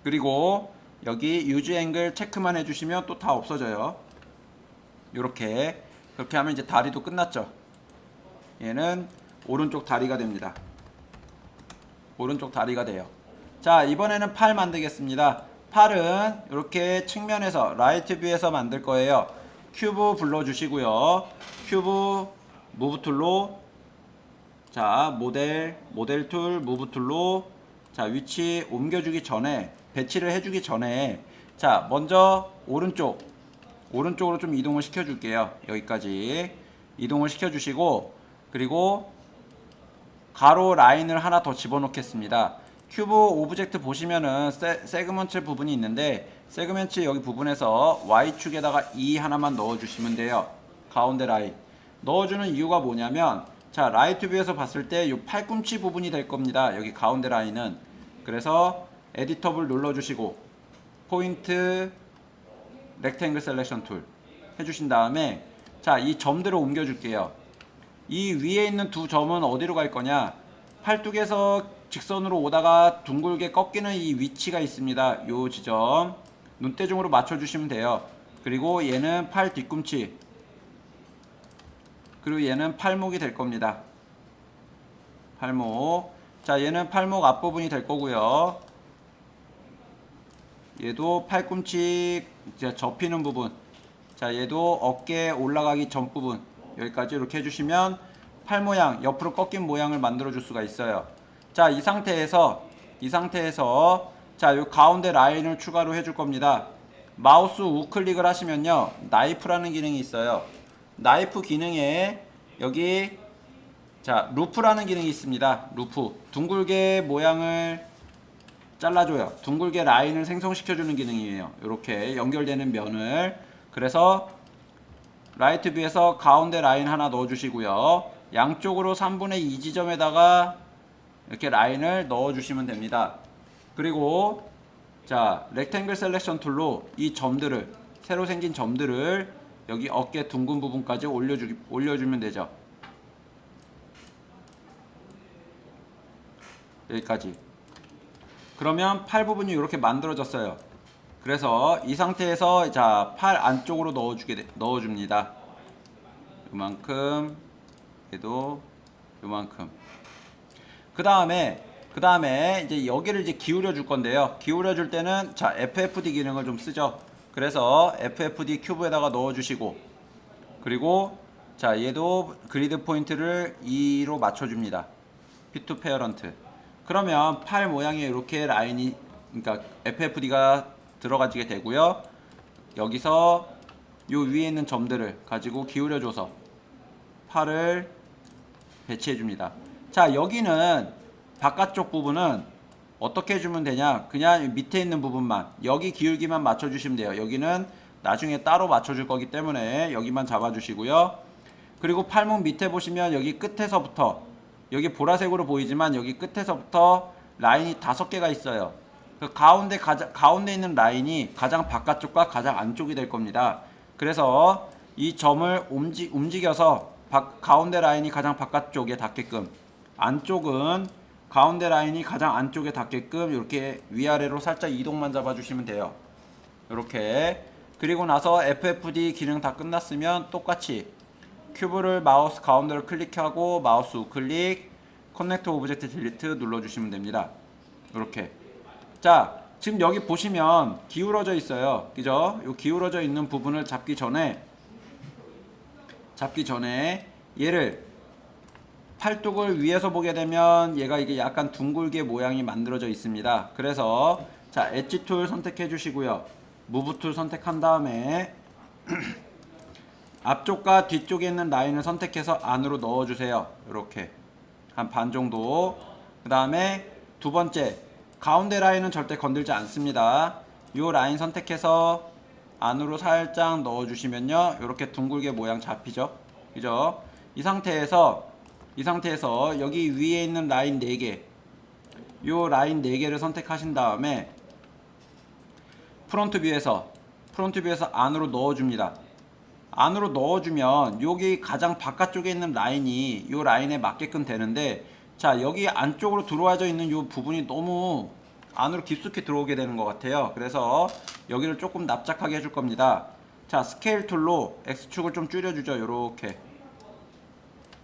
그리고 여기 유즈 앵글 체크만 해주시면 또 다 없어져요. 요렇게. 그렇게 하면 이제 다리도 끝났죠. 얘는 오른쪽 다리가 됩니다. 오른쪽 다리가 돼요. 자, 이번에는 팔 만들겠습니다. 팔은 이렇게 측면에서 라이트 뷰에서 만들 거예요. 큐브 불러주시고요. 큐브 무브 툴로 자, 모델 툴 무브 툴로 자, 위치 옮겨주기 전에 배치를 해주기 전에 자, 먼저 오른쪽으로 좀 이동을 시켜줄게요. 여기까지 이동을 시켜주시고 그리고 가로 라인을 하나 더 집어넣겠습니다. 큐브 오브젝트 보시면은 세그먼트 부분이 있는데 세그먼트 여기 부분에서 Y축에다가 2 하나만 넣어주시면 돼요. 가운데 라인 넣어주는 이유가 뭐냐면 자, 라이트 뷰에서 봤을 때 이 팔꿈치 부분이 될 겁니다. 여기 가운데 라인은. 그래서 에디터블 눌러주시고 포인트 렉탱글 셀렉션 툴 해주신 다음에 자, 이 점들을 옮겨줄게요. 이 위에 있는 두 점은 어디로 갈 거냐? 팔뚝에서 직선으로 오다가 둥글게 꺾이는 이 위치가 있습니다. 요 지점 눈대중으로 맞춰주시면 돼요. 그리고 얘는 팔 뒤꿈치 그리고 얘는 팔목이 될 겁니다. 팔목. 자, 얘는 팔목 앞부분이 될 거고요. 얘도 팔꿈치 이제 접히는 부분. 자, 얘도 어깨 올라가기 전 부분. 여기까지 이렇게 해주시면 팔 모양, 옆으로 꺾인 모양을 만들어 줄 수가 있어요. 자, 이 상태에서 자, 요 가운데 라인을 추가로 해줄 겁니다. 마우스 우클릭을 하시면요, 나이프라는 기능이 있어요. 나이프 기능에 여기 자, 루프라는 기능이 있습니다. 루프. 둥글게 모양을 잘라줘요. 둥글게 라인을 생성시켜주는 기능이에요. 이렇게 연결되는 면을. 그래서 라이트 뷰에서 가운데 라인 하나 넣어주시고요. 양쪽으로 3분의 2 지점에다가 이렇게 라인을 넣어주시면 됩니다. 그리고 자, 렉탱글 셀렉션 툴로 이 점들을 새로 생긴 점들을 여기 어깨 둥근 부분까지 올려주면 되죠. 여기까지. 그러면 팔 부분이 이렇게 만들어졌어요. 그래서 이 상태에서 자, 팔 안쪽으로 넣어줍니다. 요만큼, 얘도 요만큼. 그 다음에 이제 여기를 이제 기울여 줄 건데요. 기울여 줄 때는 자, FFD 기능을 좀 쓰죠. 그래서 FFD 큐브에다가 넣어주시고 그리고 자, 얘도 그리드 포인트를 2로 맞춰줍니다. 피투 페어런트. 그러면 팔 모양에 이렇게 라인이 그러니까 FFD가 들어가지게 되고요. 여기서 요 위에 있는 점들을 가지고 기울여줘서 팔을 배치해줍니다. 자, 여기는 바깥쪽 부분은 어떻게 해주면 되냐? 그냥 밑에 있는 부분만 여기 기울기만 맞춰주시면 돼요. 여기는 나중에 따로 맞춰줄 거기 때문에 여기만 잡아주시고요. 그리고 팔목 밑에 보시면 여기 끝에서부터 여기 보라색으로 보이지만 여기 끝에서부터 라인이 5개가 있어요. 그 가운데 있는 라인이 가장 바깥쪽과 가장 안쪽이 될 겁니다. 그래서 이 점을 움직여서 가운데 라인이 가장 바깥쪽에 닿게끔, 안쪽은 가운데 라인이 가장 안쪽에 닿게끔 이렇게 위아래로 살짝 이동만 잡아주시면 돼요. 이렇게. 그리고 나서 FFD 기능 다 끝났으면 똑같이 큐브를 마우스 가운데로 클릭하고 마우스 우클릭 커넥터 오브젝트 딜리트 눌러주시면 됩니다. 이렇게. 자, 지금 여기 보시면 기울어져 있어요. 그죠? 이 기울어져 있는 부분을 잡기 전에 얘를 팔뚝을 위에서 보게 되면 얘가 이게 약간 둥글게 모양이 만들어져 있습니다. 그래서 자, 엣지 툴 선택해 주시고요. 무브 툴 선택한 다음에 앞쪽과 뒤쪽에 있는 라인을 선택해서 안으로 넣어주세요. 이렇게 한 반 정도. 그 다음에 두 번째, 가운데 라인은 절대 건들지 않습니다. 이 라인 선택해서 안으로 살짝 넣어주시면요, 이렇게 둥글게 모양 잡히죠. 그죠? 이 상태에서 여기 위에 있는 라인 4개, 이 라인 4개를 선택하신 다음에 프론트 뷰에서 안으로 넣어줍니다. 안으로 넣어주면 여기 가장 바깥쪽에 있는 라인이 이 라인에 맞게끔 되는데, 자, 여기 안쪽으로 들어와져 있는 이 부분이 너무 안으로 깊숙이 들어오게 되는 것 같아요. 그래서 여기를 조금 납작하게 해줄 겁니다. 자, 스케일 툴로 X축을 좀 줄여주죠. 요렇게.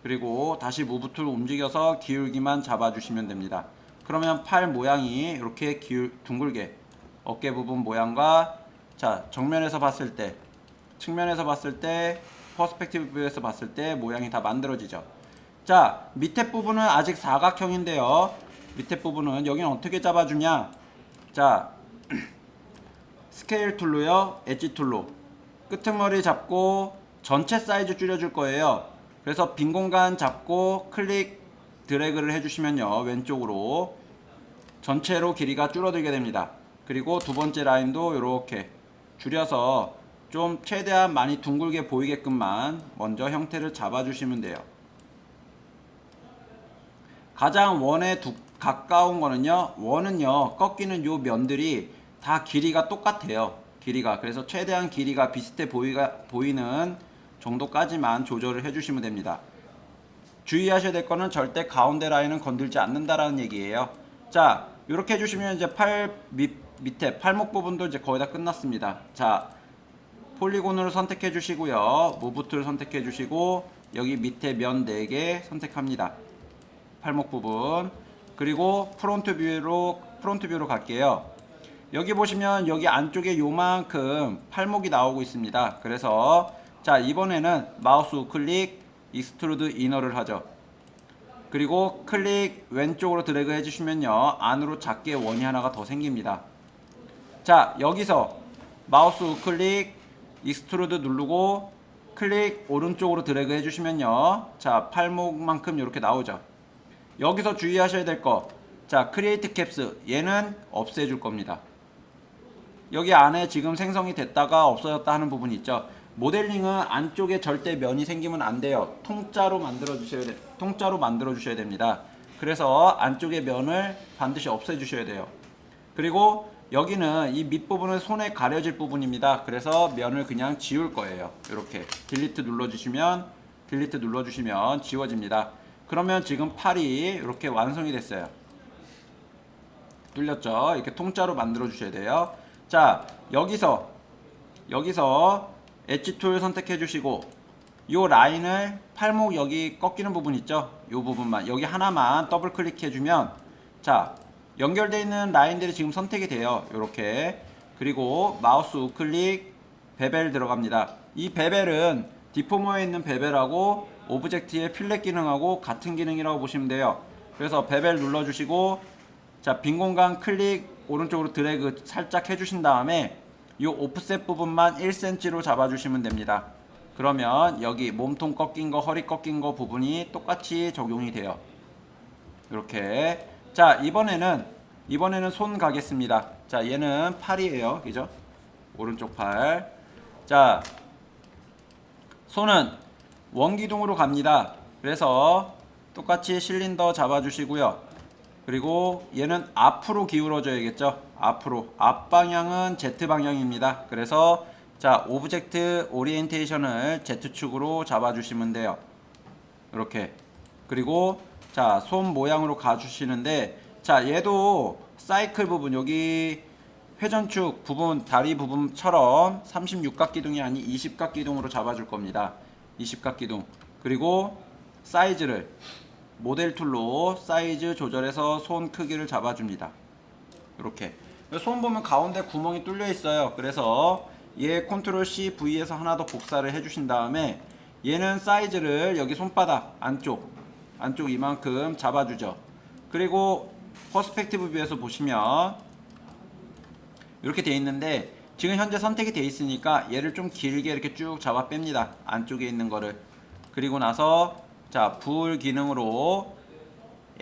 그리고 다시 무브 툴 움직여서 기울기만 잡아주시면 됩니다. 그러면 팔 모양이 이렇게 둥글게, 어깨 부분 모양과, 자, 정면에서 봤을 때, 측면에서 봤을 때, 퍼스펙티브 뷰에서 봤을 때 모양이 다 만들어지죠. 자, 밑에 부분은 아직 사각형인데요. 밑에 부분은 여기는 어떻게 잡아주냐. 자, 스케일 툴로요, 엣지 툴로 끄트머리 잡고 전체 사이즈 줄여줄 거예요. 그래서 빈 공간 잡고 클릭 드래그를 해주시면요, 왼쪽으로 전체로 길이가 줄어들게 됩니다. 그리고 두 번째 라인도 이렇게 줄여서 좀 최대한 많이 둥글게 보이게끔만 먼저 형태를 잡아주시면 돼요. 가장 원에 가까운 거는요, 원은요, 꺾이는 요 면들이 다 길이가 똑같아요. 길이가. 그래서 최대한 길이가 비슷해 보이는 정도까지만 조절을 해주시면 됩니다. 주의하셔야 될 거는 절대 가운데 라인은 건들지 않는다라는 얘기예요. 자, 이렇게 해주시면 이제 밑에 팔목 부분도 이제 거의 다 끝났습니다. 자, 폴리곤으로 선택해 주시고요, 무브 툴 선택해 주시고 여기 밑에 면 4개 선택합니다. 팔목 부분. 그리고 프론트 뷰로 갈게요. 여기 보시면 여기 안쪽에 요만큼 팔목이 나오고 있습니다. 그래서 자, 이번에는 마우스 우클릭 익스트루드 이너를 하죠. 그리고 클릭 왼쪽으로 드래그 해주시면요, 안으로 작게 원이 하나가 더 생깁니다. 자, 여기서 마우스 우클릭 익스트루드 누르고 클릭 오른쪽으로 드래그 해주시면요, 자, 팔목만큼 이렇게 나오죠. 여기서 주의하셔야 될 거, 자, 크리에이트 캡스, 얘는 없애줄 겁니다. 여기 안에 지금 생성이 됐다가 없어졌다 하는 부분이 있죠. 모델링은 안쪽에 절대 면이 생기면 안 돼요. 통짜로 만들어 주셔야 됩니다. 그래서 안쪽에 면을 반드시 없애 주셔야 돼요. 그리고 여기는 이 밑부분은 손에 가려질 부분입니다. 그래서 면을 그냥 지울 거예요. 이렇게 딜리트 눌러주시면 지워집니다. 그러면 지금 팔이 이렇게 완성이 됐어요. 뚫렸죠? 이렇게 통짜로 만들어 주셔야 돼요. 자, 여기서 엣지 툴 선택해 주시고 요 라인을 팔목 여기 꺾이는 부분 있죠? 요 부분만, 여기 하나만 더블 클릭해 주면, 자, 연결되어 있는 라인들이 지금 선택이 돼요. 요렇게. 그리고 마우스 우클릭 베벨 들어갑니다. 이 베벨은 디포머에 있는 베벨하고 오브젝트의 필렛 기능하고 같은 기능이라고 보시면 돼요. 그래서 베벨 눌러주시고, 자, 빈 공간 클릭 오른쪽으로 드래그 살짝 해주신 다음에 이 오프셋 부분만 1cm로 잡아주시면 됩니다. 그러면 여기 몸통 꺾인 거, 허리 꺾인 거 부분이 똑같이 적용이 돼요. 이렇게. 자, 이번에는 손 가겠습니다. 자, 얘는 팔이에요. 그죠? 오른쪽 팔. 자, 손은 원기둥으로 갑니다. 그래서 똑같이 실린더 잡아주시고요. 그리고 얘는 앞으로 기울어져야겠죠. 앞으로. 앞방향은 Z방향입니다. 그래서 자, 오브젝트 오리엔테이션을 Z축으로 잡아주시면 돼요. 이렇게. 그리고 자, 손 모양으로 가주시는데, 자, 얘도 사이클 부분, 여기 회전축 부분, 다리 부분처럼 36각 기둥이 아닌 20각 기둥으로 잡아줄 겁니다. 20각 기둥. 그리고 사이즈를 모델 툴로 사이즈 조절해서 손 크기를 잡아줍니다. 이렇게. 손 보면 가운데 구멍이 뚫려 있어요. 그래서 얘 컨트롤 C V에서 하나 더 복사를 해주신 다음에 얘는 사이즈를 여기 손바닥 안쪽 이만큼 잡아주죠. 그리고 퍼스펙티브 뷰에서 보시면 이렇게 돼 있는데, 지금 현재 선택이 되어 있으니까 얘를 좀 길게 이렇게 쭉 잡아 뺍니다. 안쪽에 있는 거를. 그리고 나서 자, 불 기능으로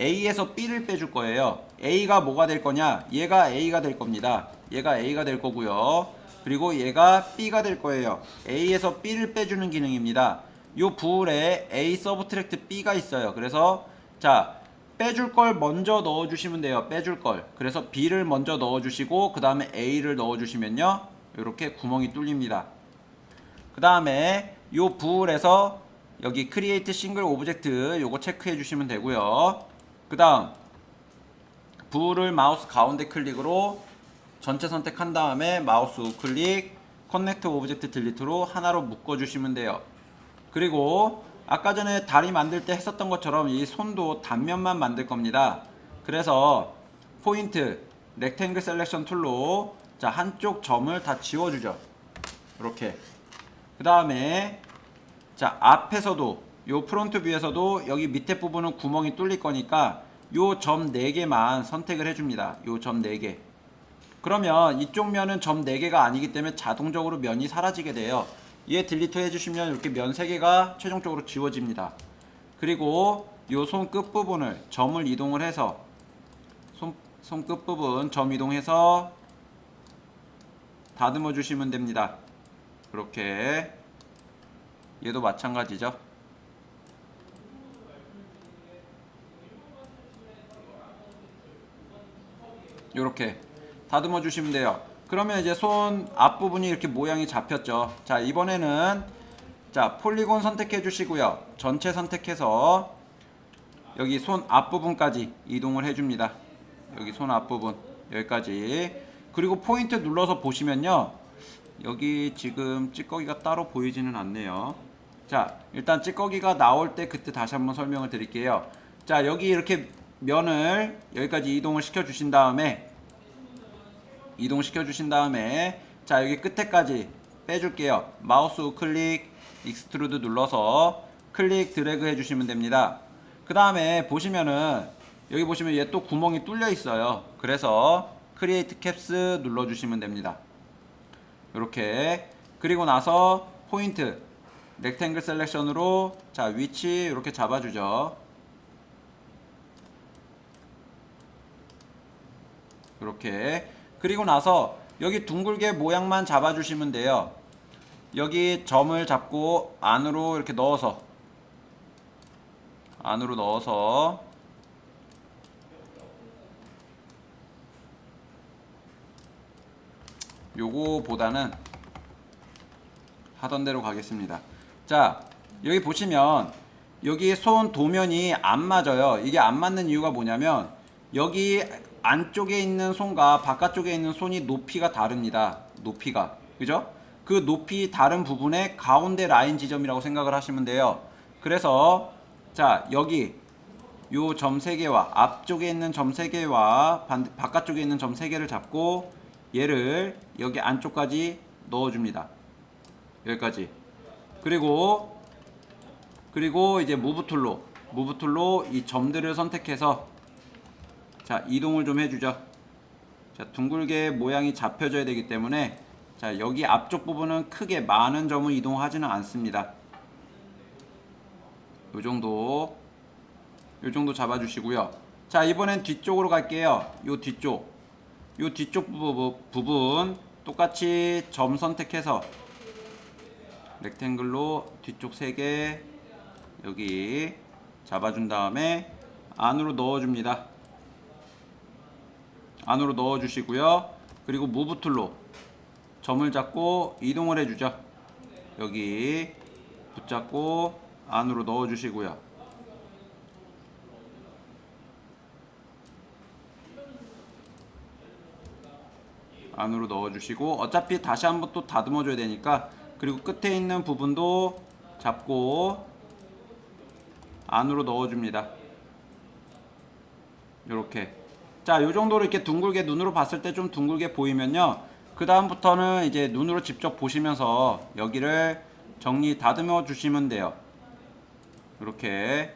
A에서 B를 빼줄 거예요. A가 뭐가 될 거냐? 얘가 A가 될 겁니다. 얘가 A가 될 거고요. 그리고 얘가 B가 될 거예요. A에서 B를 빼주는 기능입니다. 요 불에 A 서브트랙트 B가 있어요. 그래서 자, 빼줄 걸 먼저 넣어주시면 돼요. 빼줄 걸. 그래서 B를 먼저 넣어주시고 그 다음에 A를 넣어주시면요, 이렇게 구멍이 뚫립니다. 그 다음에 요 불에서 여기 크리에이트 싱글 오브젝트 요거 체크해 주시면 되고요. 그 다음 불을 마우스 가운데 클릭으로 전체 선택한 다음에 마우스 우클릭 커넥트 오브젝트 딜리트로 하나로 묶어 주시면 돼요. 그리고 아까 전에 다리 만들 때 했었던 것처럼 이 손도 단면만 만들 겁니다. 그래서 포인트 렉탱글 셀렉션 툴로 자, 한쪽 점을 다 지워주죠. 이렇게. 그 다음에 자, 앞에서도 요 프론트 뷰에서도 여기 밑에 부분은 구멍이 뚫릴 거니까 요 점 4개만 선택을 해줍니다. 요 점 4개. 그러면 이쪽 면은 점 4개가 아니기 때문에 자동적으로 면이 사라지게 돼요. 얘 딜리트 해주시면 이렇게 면 3개가 최종적으로 지워집니다. 그리고 요 손 끝부분을 점을 이동을 해서 손 끝부분 점 이동해서 다듬어 주시면 됩니다. 그렇게 얘도 마찬가지죠. 요렇게 다듬어 주시면 돼요. 그러면 이제 손 앞부분이 이렇게 모양이 잡혔죠. 자, 이번에는 자, 폴리곤 선택해 주시고요. 전체 선택해서 여기 손 앞부분까지 이동을 해 줍니다. 여기 손 앞부분 여기까지. 그리고 포인트 눌러서 보시면요, 여기 지금 찌꺼기가 따로 보이지는 않네요. 자, 일단 찌꺼기가 나올 때 그때 다시 한번 설명을 드릴게요. 자, 여기 이렇게 면을 여기까지 이동을 시켜 주신 다음에 자, 여기 끝에까지 빼줄게요. 마우스 우클릭 익스트루드 눌러서 클릭 드래그 해주시면 됩니다. 그 다음에 보시면은 여기 보시면 얘 또 구멍이 뚫려 있어요. 그래서 크리에이트 캡스 눌러주시면 됩니다. 이렇게. 그리고 나서 포인트 렉탱글 셀렉션으로 자, 위치 이렇게 잡아주죠. 이렇게. 그리고 나서 여기 둥글게 모양만 잡아주시면 돼요. 여기 점을 잡고 안으로 이렇게 넣어서 요거보다는 하던 대로 가겠습니다. 자, 여기 보시면 여기 손 도면이 안 맞아요. 이게 안 맞는 이유가 뭐냐면 여기 안쪽에 있는 손과 바깥쪽에 있는 손이 높이가 다릅니다. 높이가. 그죠? 그 높이 다른 부분의 가운데 라인 지점이라고 생각을 하시면 돼요. 그래서 자, 여기 요 점 3개와 앞쪽에 있는 점 3개와 바깥쪽에 있는 점 3개를 잡고 얘를 여기 안쪽까지 넣어줍니다. 여기까지. 그리고 이제 무브 툴로 이 점들을 선택해서 자, 이동을 좀 해주죠. 자, 둥글게 모양이 잡혀져야 되기 때문에 자, 여기 앞쪽 부분은 크게 많은 점을 이동하지는 않습니다. 요 정도 잡아주시고요. 자, 이번엔 뒤쪽으로 갈게요. 요 뒤쪽 부분 똑같이 점 선택해서 렉탱글로 뒤쪽 3개 여기 잡아준 다음에 안으로 넣어줍니다. 안으로 넣어주시고요. 그리고 무브 툴로 점을 잡고 이동을 해주죠. 여기 붙잡고 안으로 넣어주시고요. 안으로 넣어주시고 어차피 다시 한번 또 다듬어 줘야 되니까 그리고 끝에 있는 부분도 잡고 안으로 넣어줍니다. 요렇게. 자, 요 정도로 이렇게 둥글게 눈으로 봤을 때 좀 둥글게 보이면요, 그 다음부터는 이제 눈으로 직접 보시면서 여기를 정리 다듬어 주시면 돼요. 이렇게.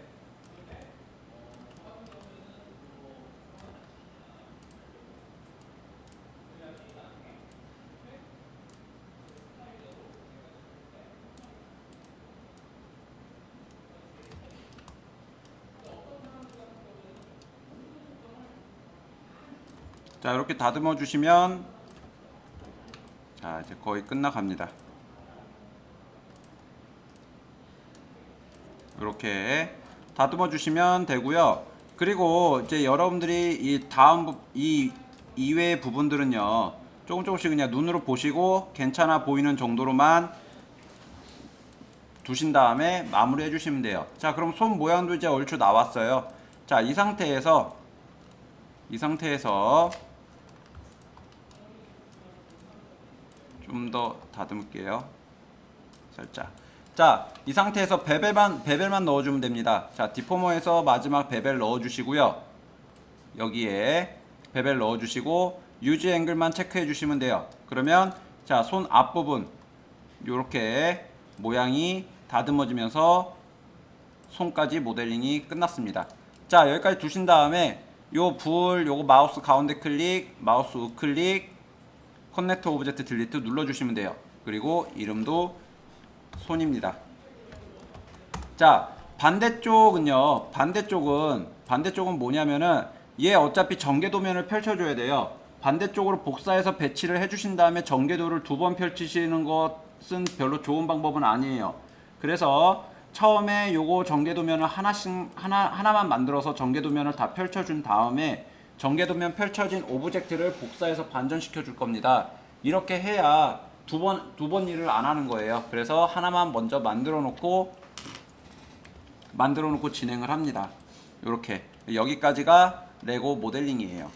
자, 이렇게 다듬어 주시면 자, 이제 거의 끝나갑니다. 이렇게 다듬어 주시면 되고요. 그리고 이제 여러분들이 이 다음 이 이외의 부분들은요, 조금씩 그냥 눈으로 보시고 괜찮아 보이는 정도로만 두신 다음에 마무리해 주시면 돼요. 자, 그럼 손 모양도 이제 얼추 나왔어요. 자, 이 상태에서 좀 더 다듬을게요. 살짝. 자, 이 상태에서 베벨만 넣어주면 됩니다. 자, 디포머에서 마지막 베벨 넣어주시고요. 여기에 베벨 넣어주시고 유지 앵글만 체크해 주시면 돼요. 그러면 자, 손 앞부분 요렇게 모양이 다듬어지면서 손까지 모델링이 끝났습니다. 자, 여기까지 두신 다음에 요거 마우스 가운데 클릭, 마우스 우클릭, 커넥터 오브젝트 딜리트 눌러주시면 돼요. 그리고 이름도 손입니다. 자, 반대쪽은 뭐냐면은 얘 어차피 전개도면을 펼쳐줘야 돼요. 반대쪽으로 복사해서 배치를 해주신 다음에 전개도를 2번 펼치시는 것은 별로 좋은 방법은 아니에요. 그래서 처음에 요거 전개도면을 하나만 만들어서 전개도면을 다 펼쳐준 다음에 전개도면 펼쳐진 오브젝트를 복사해서 반전시켜 줄 겁니다. 이렇게 해야 두 번 일을 안 하는 거예요. 그래서 하나만 먼저 만들어 놓고 진행을 합니다. 이렇게 여기까지가 레고 모델링이에요.